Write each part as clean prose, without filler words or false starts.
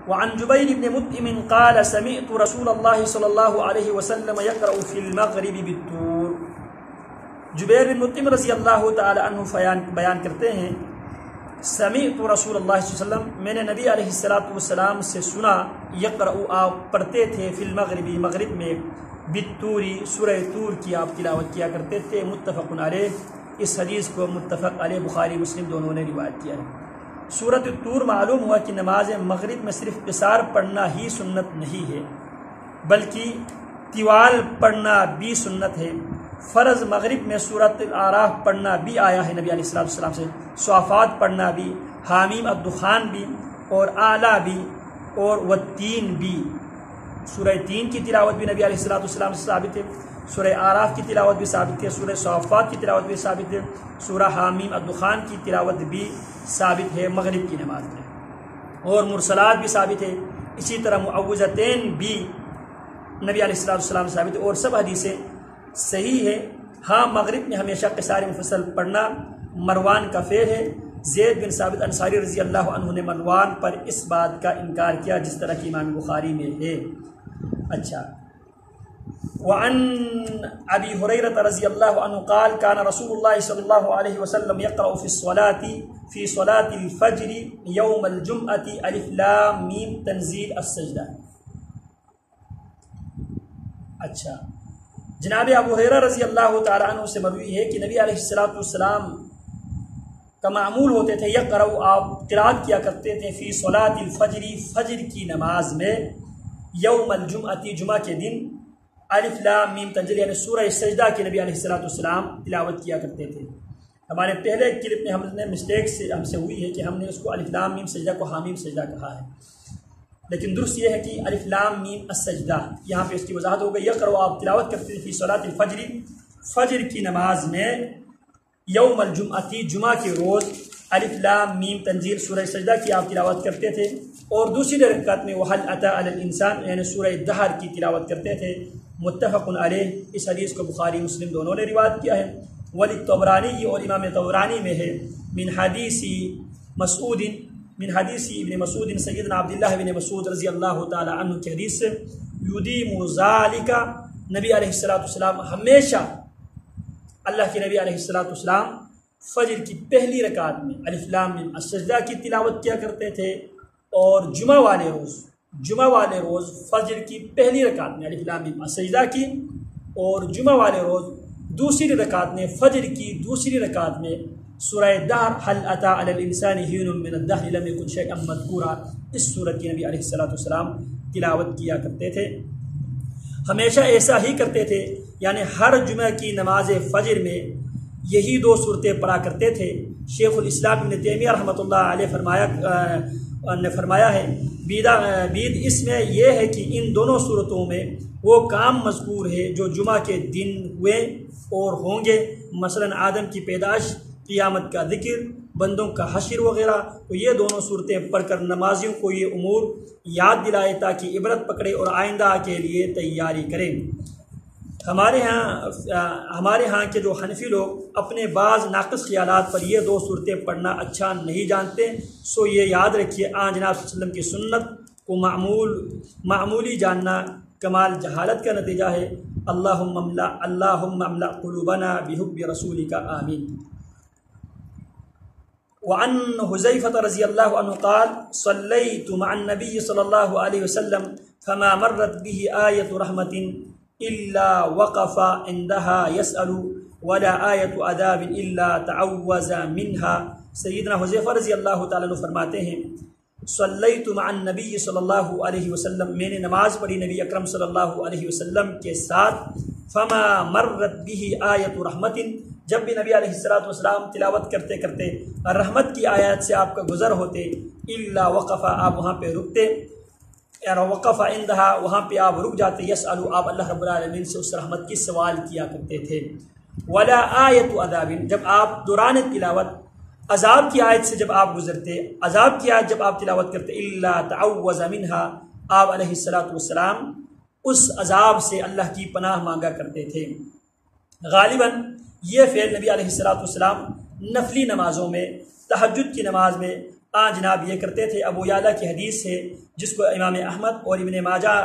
وعن جبیر بن مطعم قال سمعت رسول اللہ صلی اللہ علیہ وسلم یقرأ فی المغرب بالطور۔ جبیر بن مطعم رضی اللہ تعالی عنہ بیان کرتے ہیں سمعت رسول اللہ صلی اللہ علیہ وسلم، میں نے نبی علیہ السلام سے سنا، یقرأ آپ پڑھتے تھے فی المغرب مغرب میں، بالطوری سورہ طور کی آپ تلاوت کیا کرتے تھے۔ متفق علیہ، اس حدیث کو متفق علیہ بخاری مسلم دونوں نے روایت کیا ہے۔ سورۃ الطور معلوم ہوا کہ نماز مغرب میں صرف قصار پڑھنا ہی سنت نہیں ہے بلکہ طوال پڑھنا بھی سنت ہے۔ فرض مغرب میں سورۃ الاعراف پڑھنا بھی آیا ہے نبی علیہ السلام سے، صافات پڑھنا بھی، حامیم الدخان بھی، اور اعلیٰ بھی، اور والتین بھی۔ سورہ تین کی تلاوت بھی نبی علیہ السلام سے ثابت ہے، سورہ اعراف کی تلاوت بھی ثابت ہے، سورہ صافات کی تلاوت بھی ثابت ہے، سورہ حامیم الدخان کی تلاوت بھی ثابت ہے مغرب کی نماز میں، اور مرسلات بھی ثابت ہے۔ اسی طرح معوذتین بھی نبی علیہ السلام سے ثابت ہے، اور سب حدیثیں صحیح ہے۔ ہاں مغرب میں ہمیشہ قصار مفصل پڑھنا مروان کا فعل ہے۔ زید بن ثابت انصاری رضی اللہ عنہ نے مروان پر اس بات کا انکار کیا جس طرح کہ امام بخاری میں ہے۔ اچھا، وعن ابی ہریرہ رضی اللہ عنہ قال کان رسول اللہ صلی اللہ علیہ وسلم یقرأ فی صلاة الفجر یوم الجمعۃ الف لام میم تنزیل السجدہ۔ اچھا، جناب ابو ہریرہ رضی اللہ تعالی عنہ سے مروی ہے کہ نبی علیہ السلام کا معمول ہوتے تھے، یقرأ آپ قرات کیا کرتے تھے، فی صلاة الفجر فجر کی نماز میں، یوم الجمعۃ جمعہ کے دن، الف لام میم تنزیل یعنی سورہ سجدہ کی نبی علیہ السلام تلاوت کیا کرتے تھے۔ ہمارے پہلے کلپ میں ہم نے مسٹیک سے ہم سے ہوئی ہے کہ ہم نے اس کو الف لام میم سجدہ کو حامیم سجدہ کہا ہے، لیکن درست یہ ہے کہ الف لام میم السجدہ، یہاں پہ اس کی وضاحت ہو گئی۔ یقرأ آپ تلاوت کرتے تھے فی صلاة الفجر فجر کی نماز میں، یوم الجمعۃ جمعہ کے روز، الف لام میم تنزیل سورہ سجدہ کی آپ تلاوت کرتے تھے، اور دوسری رکعت میں وحل اتی علی الانسان یعنی سورہ دہر کی تلاوت کرتے تھے۔ متفق علیہ، اس حدیث کو بخاری مسلم دونوں نے روایت کیا ہے۔ ولی طبرانی، اور امام طبرانی میں ہے، من حدیث ابن مسعود سیدنا عبداللہ بن مسعود رضی اللہ تعالی عنہ کی حدیث سے، یدیم ذالک، نبی علیہ السلام ہمیشہ، اللہ کے نبی علیہ السلام فجر کی پہلی رکعت میں الف لام میم السجدہ کی تلاوت کیا کرتے تھے، اور جمعہ والے روز فجر کی پہلی رکعت میں الف لام میم السجدہ کی، اور جمعہ والے روز دوسری رکعت میں فجر کی دوسری رکعت میں سورہ دہر، حل اتی علی الانسان حین من الدہر لم یکن شیئا مذکورا، اس سورت کی نبی علیہ السلام تلاوت کیا کرتے تھے۔ ہمیشہ ایسا ہی کرتے تھے، یعنی ہر جمعہ کی نماز فجر میں یہی دو صورتیں پڑھا کرتے تھے۔ شیخ الاسلام ابن تیمیہ رحمۃ اللہ علیہ نے فرمایا ہے، بید اس میں یہ ہے کہ ان دونوں صورتوں میں وہ کام مذکور ہے جو جمعہ کے دن ہوئے اور ہوں گے، مثلا آدم کی پیدائش، قیامت کا ذکر، بندوں کا حشر وغیرہ۔ تو یہ دونوں صورتیں پڑھ کر نمازیوں کو یہ امور یاد دلائے تاکہ عبرت پکڑے اور آئندہ کے لیے تیاری کریں۔ ہمارے ہاں کے جو حنفی لوگ اپنے بعض ناقص خیالات پر یہ دو صورتیں پڑھنا اچھا نہیں جانتے، سو یہ یاد رکھیے آن جناب صلی اللہ علیہ وسلم کی سنت کو معمولی جاننا کمال جہالت کا نتیجہ ہے۔ اللہم املأ قلوبنا بحب رسولک آمین۔ وعن حذیفہ رضی اللہ عنہ قال صلیت مع النبی صلی اللہ علیہ وسلم فما مرت به آیت رحمت الا وقف عندها يسأل ولا آیت عذاب الا تعوذ منها۔ سیدنا حذیفہ رضی اللہ تعالیٰ عنہ فرماتے ہیں، صلیت مع النبی صلی اللہ علیہ وسلم، میں نے نماز پڑھی نبی اکرم صلی اللہ علیہ وسلم کے ساتھ، فما مرت به آیت رحمت، جب بھی نبی علیہ السلام تلاوت کرتے کرتے رحمت کی آیات سے آپ کا گزر ہوتے، الا وقف، آپ وہاں پہ رکتے، یعنی وقف عندها، وہاں پہ آپ رک جاتے، یسأل، آپ اللہ رب العالمین سے اس رحمت کی سوال کیا کرتے تھے، ولا آیت عذاب، جب آپ دوران تلاوت عذاب کی آیت سے جب آپ گزرتے، عذاب کی آیت جب آپ تلاوت کرتے، الا تعوذ منها، آپ علیہ السلام اس عذاب سے اللہ کی پناہ مانگا کرتے تھے۔ غالباً یہ فعل نبی علیہ السلام نفلی نمازوں میں، تہجد کی نماز میں جناب یہ کرتے تھے ابو یعلا کی حدیث سے، جس کو امام احمد اور ابن ماجہ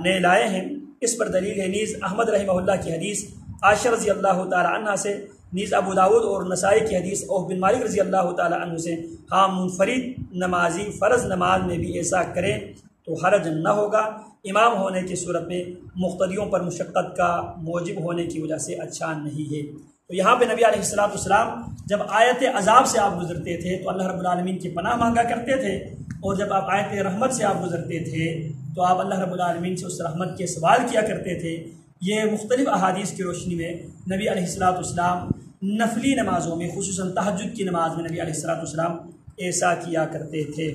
نے لائے ہیں، اس پر دلیل ہے نیز احمد رحمہ اللہ کی حدیث عائشہ رضی اللہ تعالی عنہ سے، نیز ابو داود اور نسائی کی حدیث عوف بن مالک رضی اللہ تعالی عنہ سے۔ ہاں منفرد نمازی فرض نماز میں بھی ایسا کرے تو حرج نہ ہوگا، امام ہونے کی صورت میں مقتدیوں پر مشقت کا موجب ہونے کی وجہ سے اچھا نہیں ہے۔ تو یہاں پہ نبی علیہ السلام جب آیت عذاب سے آپ گزرتے تھے تو اللہ رب العالمین کی پناہ مانگا کرتے تھے، اور جب آپ آیت رحمت سے آپ گزرتے تھے تو آپ اللہ رب العالمین سے اس رحمت کے سوال کیا کرتے تھے۔ یہ مختلف احادیث کی روشنی میں نبی علیہ السلام نفلی نمازوں میں، خصوصاً تہجد کی نماز میں نبی علیہ السلام ایسا کیا کرتے تھے۔